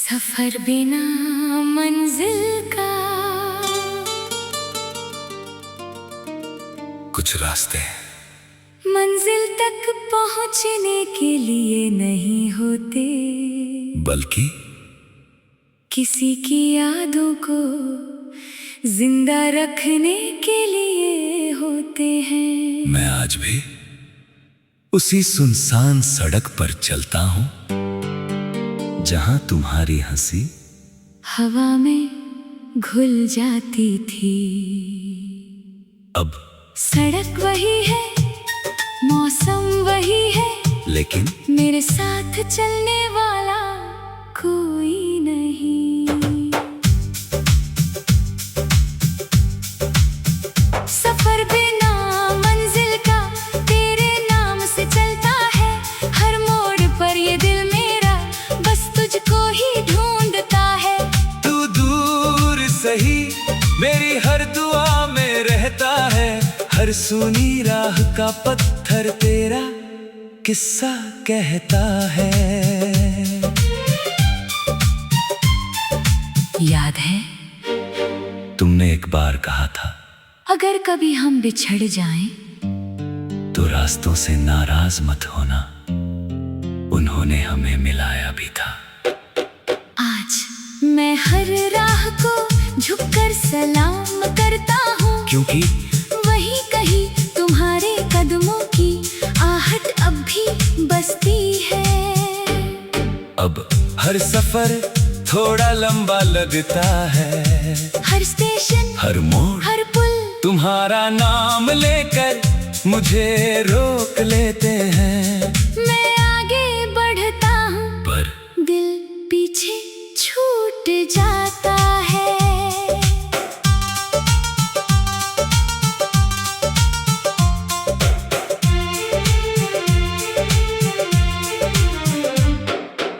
सफर बिना मंजिल का कुछ रास्ते मंजिल तक पहुंचने के लिए नहीं होते, बल्कि किसी की यादों को जिंदा रखने के लिए होते हैं। मैं आज भी उसी सुनसान सड़क पर चलता हूँ जहाँ तुम्हारी हंसी हवा में घुल जाती थी। अब सड़क वही है, मौसम वही है, लेकिन मेरे साथ चलने वाला कोई नहीं। सफर बिना मंजिल का तेरे नाम से चलता है, हर मोड़ पर ये दिल मेरा बस तुझको ही ढूंढता है। तू दूर सही मेरी हर दुआ में रहता है, हर सुनी राह का पत्थर तेरा किस्सा कहता है। याद है तुमने एक बार कहा था, अगर कभी हम बिछड़ जाएं तो रास्तों से नाराज मत होना, उन्होंने हमें मिलाया भी था। आज मैं हर राह को झुककर सलाम करता हूँ, क्योंकि वही कहीं तुम्हारे कदमों की आहट अब भी बसती है। अब हर सफर थोड़ा लंबा लगता है, हर स्टेशन, हर मोड़, हर पुल तुम्हारा नाम लेकर मुझे रोक लेते हैं। मैं आगे बढ़ता हूँ, पर दिल पीछे छूट जाता है।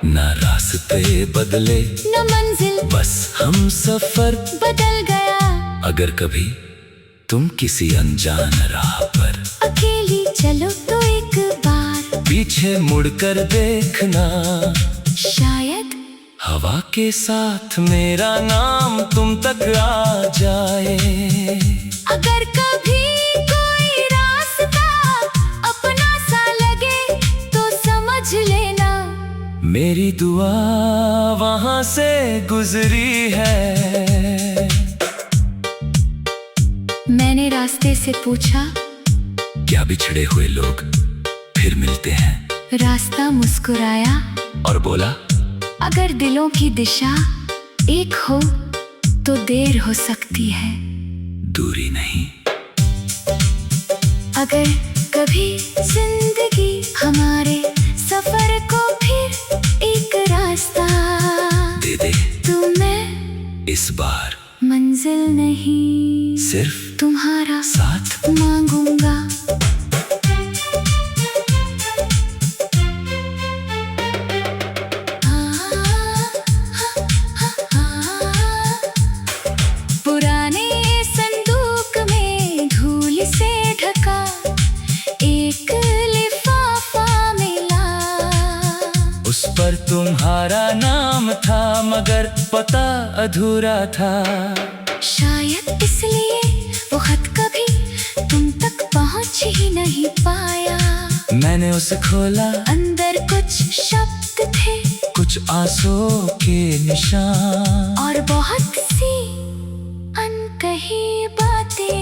ना रास्ते बदले न मंजिल, बस हम सफर बदल गया। अगर कभी तुम किसी अनजान राह पर अकेली चलो तो एक बार पीछे मुड़कर देखना, शायद हवा के साथ मेरा नाम तुम तक आ जाए। अगर कभी कोई रास्ता अपना सा लगे तो समझ लेना मेरी दुआ वहां से गुजरी है। मैंने रास्ते से पूछा, क्या बिछड़े हुए लोग फिर मिलते हैं? रास्ता मुस्कुराया और बोला, अगर दिलों की दिशा एक हो तो देर हो सकती है, दूरी नहीं। अगर कभी जिंदगी हमारे सफर को फिर एक रास्ता दे दे तो मैं इस बार मंजिल नहीं सिर्फ तुम्हारा साथ मांगूंगा। पुराने संदूक में धूल से ढका एक लिफाफा मिला, उस पर तुम्हारा नाम था मगर पता अधूरा था। शायद इसलिए वो खत कभी तुम तक पहुंच ही नहीं पाया। मैंने उसे खोला, अंदर कुछ शब्द थे, कुछ आंसुओं के निशान और बहुत सी अनकही बातें।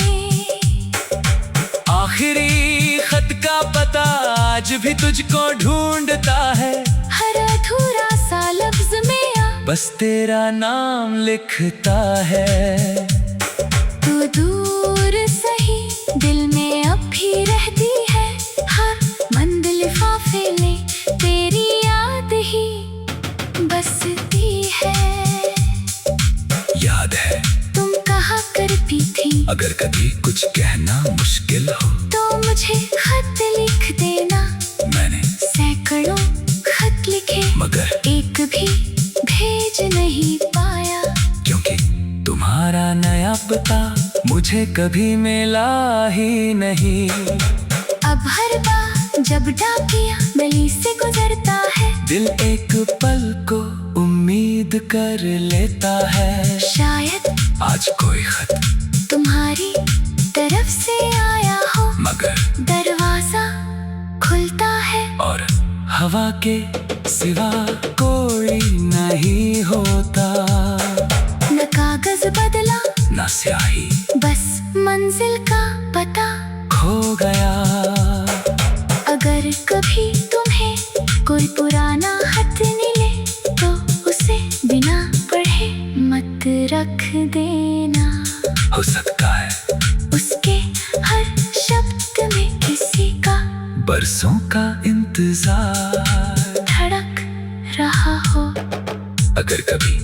आखिरी खत का पता आज भी तुझको ढूंढता है, हर अधूरा सा लफ्ज में बस तेरा नाम लिखता है। तू दूर सही दिल में अब भी रहती है, हर मंद लिफाफे में तेरी याद ही बसती है। याद है तुम कहा करती थी, अगर कभी कुछ कहना मुश्किल हो तो मुझे खत लिख देना। मैंने सैकड़ों खत लिखे मगर एक भी भेज नहीं पाया, क्योंकि तुम्हारा नया पता मुझे कभी मिला ही नहीं। अब हर बार जब डाकिया गली से गुजरता है, दिल एक पल को उम्मीद उम्मीद कर लेता है। शायद आज कोई खत तुम्हारी तरफ से आया हो, मगर दरवाजा खुलता है और हवा के सिवा कोई नहीं होता। न कागज बदला न स्याही, बस मंजिल का पता खो गया। अगर कभी तुम्हें कोई पुराना खत मिले तो उसे बिना पढ़े मत रख देना। हो सकता है उसके हर शब्द में किसी का बरसों का इंतजार धड़क रहा हो। अगर कभी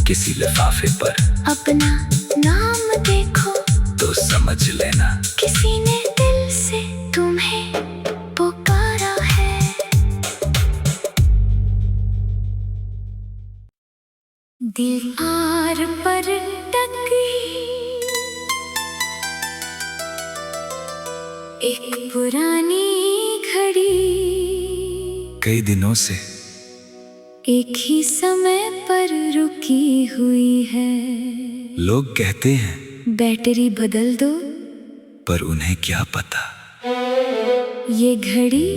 किसी लिफाफे पर अपना नाम देखो तो समझ लेना किसी ने दिल से तुम्हें पुकारा है। दीवार पर टकी एक पुरानी घड़ी कई दिनों से एक ही समय पर रुकी हुई है। लोग कहते हैं बैटरी बदल दो, पर उन्हें क्या पता ये घड़ी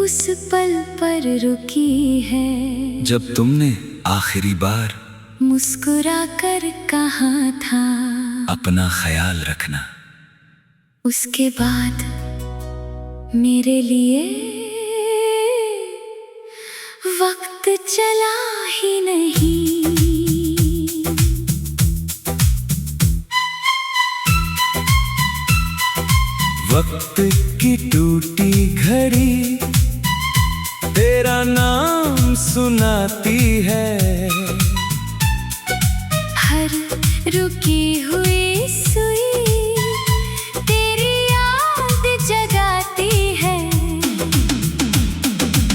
उस पल पर रुकी है जब तुमने आखिरी बार मुस्कुरा कर कहा था अपना ख्याल रखना। उसके बाद मेरे लिए वक्त चला ही नहीं। वक्त की टूटी घड़ी तेरा नाम सुनाती है। हर रुकी हुई सुई तेरी याद जगाती है।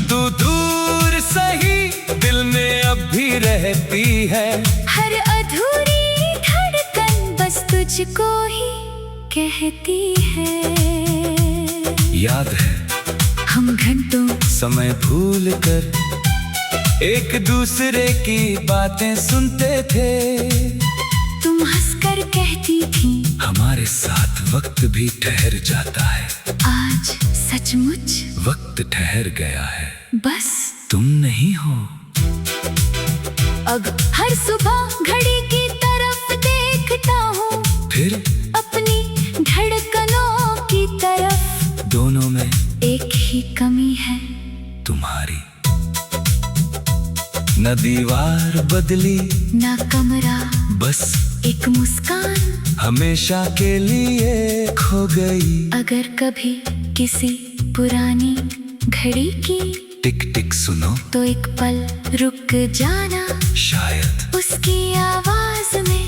तू दूर सही दिल में अब भी रहती है। हर अधूरी धड़कन बस तुझको ही कहती है। याद है हम घंटों समय भूल कर एक दूसरे की बातें सुनते थे। तुम हंसकर कहती थी हमारे साथ वक्त भी ठहर जाता है। आज सचमुच वक्त ठहर गया है, बस तुम नहीं हो। अब हर सुबह घड़ी की तरफ देखता हूँ, फिर अपनी धड़कनों की तरफ। दोनों में एक ही कमी है, तुम्हारी। न दीवार बदली ना कमरा, बस एक मुस्कान हमेशा के लिए खो गई। अगर कभी किसी पुरानी घड़ी की टिक टिक सुनो तो एक पल रुक जाना। शायद उसकी आवाज में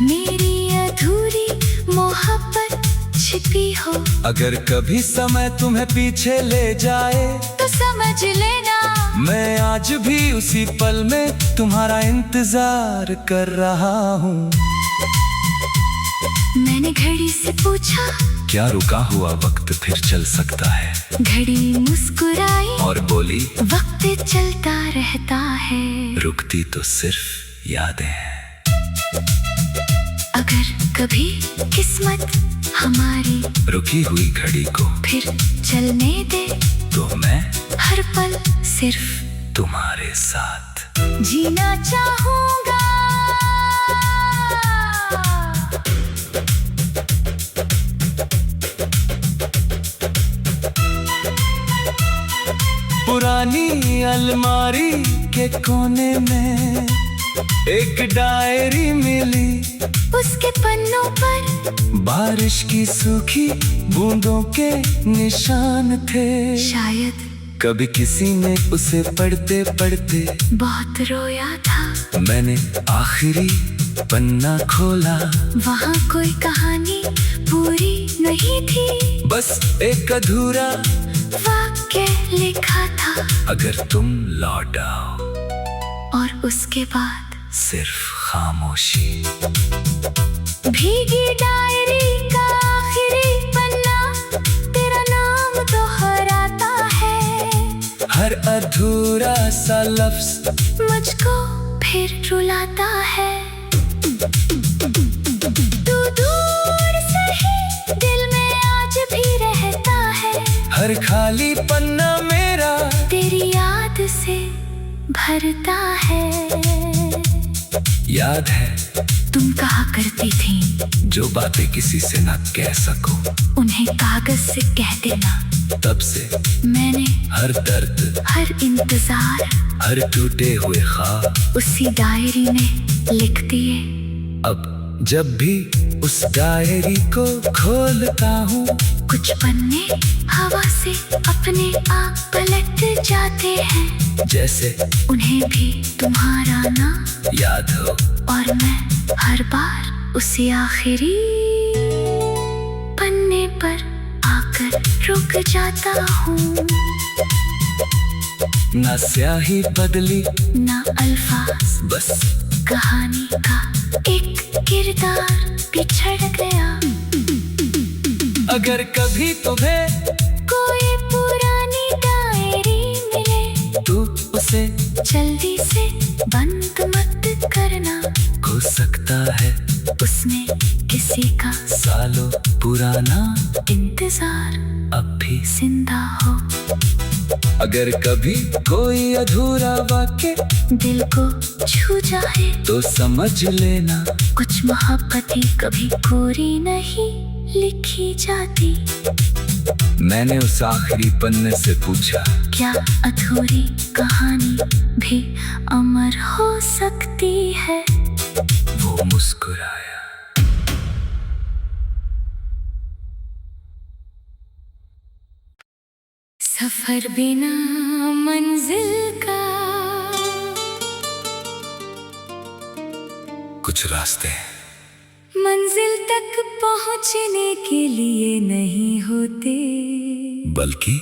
मेरी अधूरी मोहब्बत छिपी हो। अगर कभी समय तुम्हें पीछे ले जाए तो समझ लेना मैं आज भी उसी पल में तुम्हारा इंतजार कर रहा हूँ। मैंने घड़ी से पूछा क्या रुका हुआ वक्त फिर चल सकता है? घड़ी मुस्कुराई और बोली वक्त चलता रहता है, रुकती तो सिर्फ यादें हैं। अगर कभी किस्मत हमारी रुकी हुई घड़ी को फिर चलने दे तो मैं हर पल सिर्फ तुम्हारे साथ जीना चाहूंगा। पुरानी अलमारी के कोने में एक डायरी मिली, उसके पन्नों पर बारिश की सूखी बूंदों के निशान थे। शायद कभी किसी ने उसे पढ़ते पढ़ते बहुत रोया था। मैंने आखिरी पन्ना खोला, वहाँ कोई कहानी पूरी नहीं थी, बस एक अधूरा वाक्य लिखा था। अगर तुम लौट आओ और उसके बाद सिर्फ खामोशी। भीगी डायरी का आखिरी पन्ना तेरा नाम दोहराता है। हर अधूरा सा लफ्ज मुझको फिर रुलाता है। तू दूर सही दिल में आज भी रहता है। हर खाली पन्ना मेरा तेरी याद से भरता है। याद है तुम कहा करती थी जो बातें किसी से ना कह सको, उन्हें कागज से कह देना। तब से मैंने हर दर्द, हर इंतजार, हर टूटे हुए ख्वाब उसी डायरी में लिख दिए। अब जब भी उस डायरी को खोलता हूँ, कुछ पन्ने हवा से अपने आप पलट जाते हैं। जैसे उन्हें भी तुम्हारा नाम याद हो। और मैं हर बार उसी आखिरी पन्ने पर आकर रुक जाता हूँ। ना स्याही बदली ना अल्फाज, बस कहानी का एक किरदार बिछड़ गया। अगर कभी तुम्हें कोई पुरानी डायरी मिले, तू उसे जल्दी से बंद मत करना। हो सकता है उसमें किसी का सालों पुराना इंतजार अब भी। जिंदा हो। अगर कभी कोई अधूरा वाक्य दिल को छू जाए, तो समझ लेना कुछ मोहब्बतें कभी पूरी नहीं लिखी जाती। मैंने उस आखिरी पन्ने से पूछा, क्या अधूरी कहानी भी अमर हो सकती है? वो मुस्कुराया। सफर बिना मंजिल का कुछ रास्ते मंजिल तक पहुंचने के लिए नहीं होते, बल्कि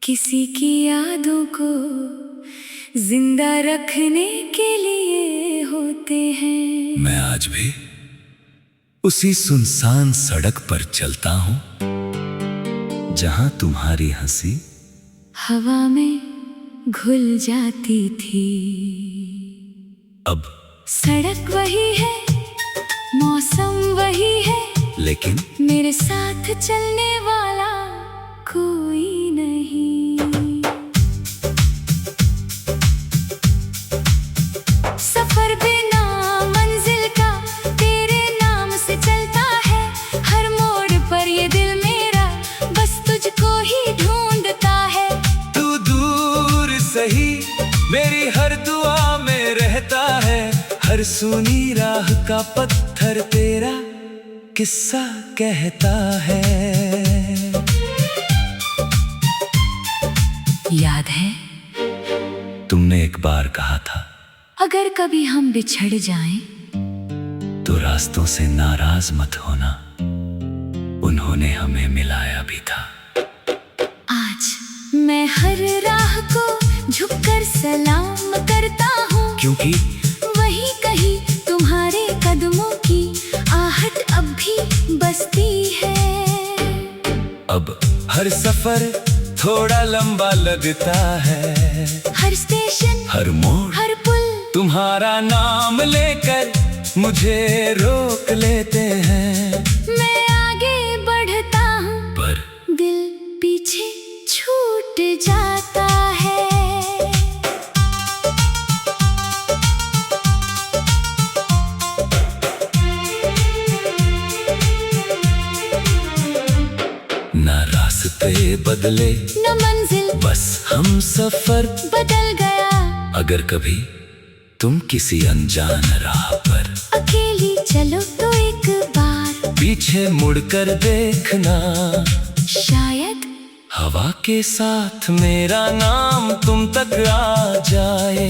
किसी की यादों को जिंदा रखने के लिए होते हैं। मैं आज भी उसी सुनसान सड़क पर चलता हूँ जहाँ तुम्हारी हंसी हवा में घुल जाती थी। अब सड़क वही है, मौसम वही है, लेकिन मेरे साथ चलने वाला कोई नहीं। सफर बिना मंजिल का तेरे नाम से चलता है। हर मोड़ पर ये दिल मेरा बस तुझको ही ढूंढता है। तू दूर सही मेरी हर दुआ में रहता है। हर सुनी राह का पत्थर तेरा किस्सा कहता है। याद है तुमने एक बार कहा था, अगर कभी हम बिछड़ जाएं, तो रास्तों से नाराज मत होना, उन्होंने हमें मिलाया भी था। आज मैं हर राह को झुककर सलाम करता हूँ, क्योंकि वही कहीं तुम्हारे कदमों की आहट अब भी बसती है। अब हर सफर थोड़ा लंबा लगता है। हर स्टेशन, हर मोड़, हर पुल तुम्हारा नाम लेकर मुझे रोक लेते हैं। मैं आगे बढ़ता हूँ, पर दिल पीछे छूट जाता है। ना रास्ते बदले न मंजिल, बस हम सफर बदल गया। अगर कभी तुम किसी अनजान राह पर अकेली चलो तो एक बार पीछे मुड़कर देखना, शायद हवा के साथ मेरा नाम तुम तक आ जाए।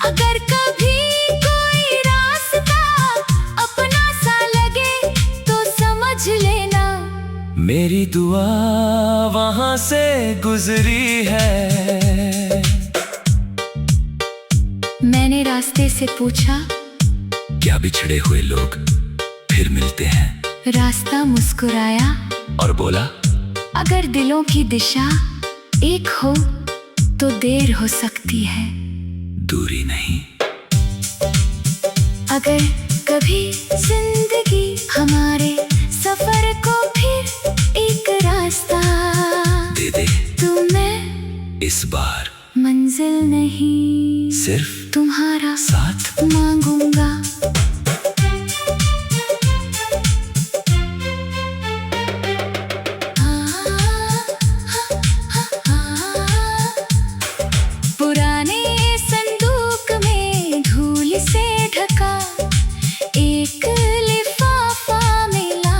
अगर कभी कोई रास्ता अपना सा लगे तो समझ लेना, मेरी दुआ वहां से गुजरी है। मैंने रास्ते से पूछा, क्या बिछड़े हुए लोग फिर मिलते हैं? रास्ता मुस्कुराया और बोला, अगर दिलों की दिशा एक हो तो देर हो सकती है। दूरी नहीं। अगर कभी जिंदगी हमारे सफर को फिर एक रास्ता दे दे तो मैं इस बार मंजिल नहीं सिर्फ तुम्हारा साथ मांगूंगा। पुराने संदूक में धूल से ढका एक लिफाफा मिला,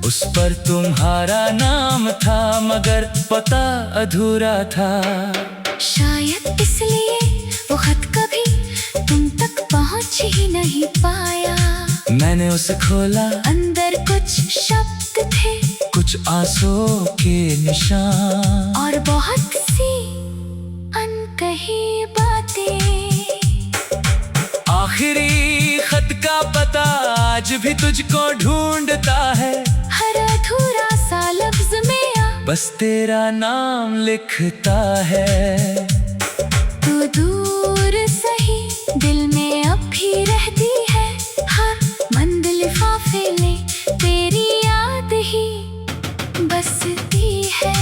उस पर तुम्हारा नाम था मगर पता अधूरा था। शायद इसलिए वो खत कभी तुम तक पहुंच ही नहीं पाया। मैंने उसे खोला, अंदर कुछ शब्द थे, कुछ आंसुओं के निशान और बहुत सी अनकही बातें। आखिरी खत का पता आज भी तुझको ढूंढता है। हर अधूरा सा लफ्ज में आ बस तेरा नाम लिखता है। तू दूर सही दिल में अब भी रहती है। हर बंद लिफाफे में तेरी याद ही बसती है।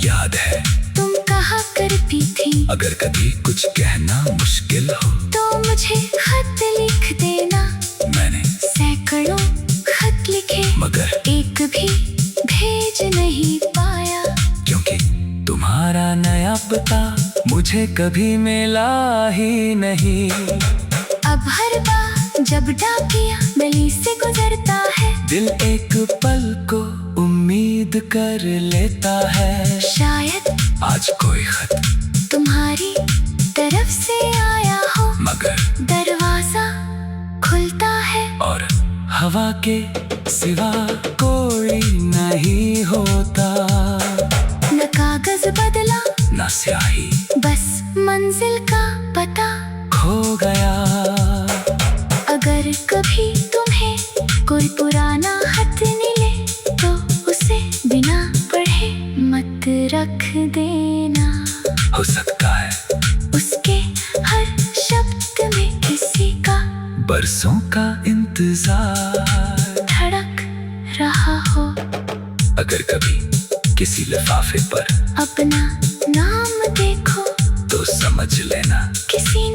याद है तुम कहा करती थी अगर कभी कुछ कहना मुश्किल हो तो मुझे खत लिख देना। मैंने सैकड़ों खत लिखे मगर एक भी भेज नहीं पाया। क्योंकि तुम्हारा नया पता मुझे कभी मिला ही नहीं। अब हर बार जब डाकिया गली से गुजरता है दिल एक पल को उम्मीद कर लेता है। शायद आज कोई खत तुम्हारी तरफ से आया हो मगर दरवाजा खुलता है और हवा के सिवा कोई नहीं होता। न कागज बदला न स्याही बस मंजिल का पता खो गया। अगर कभी तुम्हें कोई पुराना खत मिले तो उसे बिना पढ़े मत रख देना। हो सकता है उसके हर शब्द में किसी का बरसों का इंतजार धड़क रहा हो। अगर कभी किसी लिफाफे पर अपना नाम देखो तो समझ लेना किसी